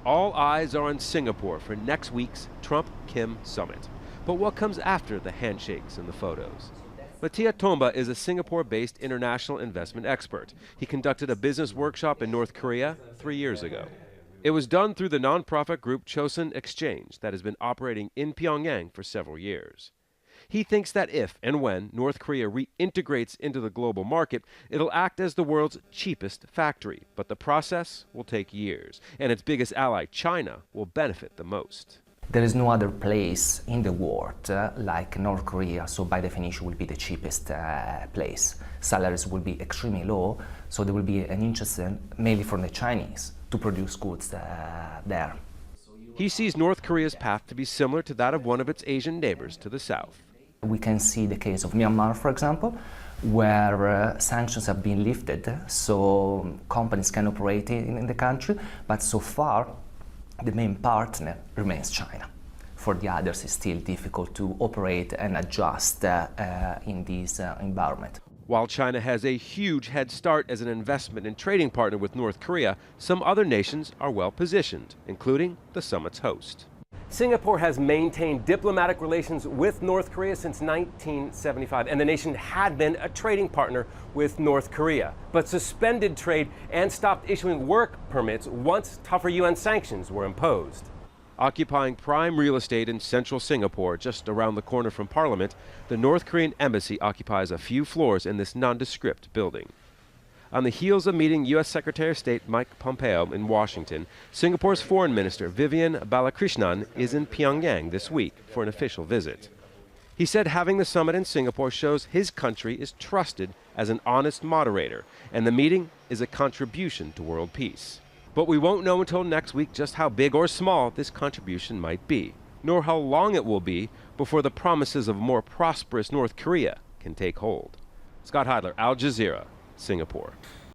All eyes are on Singapore for next week's Trump-Kim summit. But what comes after the handshakes and the photos? Matia Tomba is a Singapore-based international investment expert. He conducted a business workshop in North Korea 3 years ago. It was done through the nonprofit group Chosun Exchange that has been operating in Pyongyang for several years. He thinks that if and when North Korea reintegrates into the global market, it'll act as the world's cheapest factory. But the process will take years, and its biggest ally, China, will benefit the most. There is no other place in the world like North Korea, so by definition will be the cheapest place. Salaries will be extremely low, so there will be an interest mainly from the Chinese to produce goods there. He sees North Korea's path to be similar to that of one of its Asian neighbors to the south. We can see the case of Myanmar, for example, where sanctions have been lifted, so companies can operate in the country, but so far the main partner remains China. For the others, it's still difficult to operate and adjust in this environment. While China has a huge head start as an investment and trading partner with North Korea, some other nations are well positioned, including the summit's host. Singapore has maintained diplomatic relations with North Korea since 1975, and the nation had been a trading partner with North Korea, but suspended trade and stopped issuing work permits once tougher UN sanctions were imposed. Occupying prime real estate in central Singapore, just around the corner from Parliament, the North Korean embassy occupies a few floors in this nondescript building. On the heels of meeting U.S. Secretary of State Mike Pompeo in Washington, Singapore's Foreign Minister Vivian Balakrishnan is in Pyongyang this week for an official visit. He said having the summit in Singapore shows his country is trusted as an honest moderator, and the meeting is a contribution to world peace. But we won't know until next week just how big or small this contribution might be, nor how long it will be before the promises of a more prosperous North Korea can take hold. Scott Heidler, Al Jazeera, Singapore.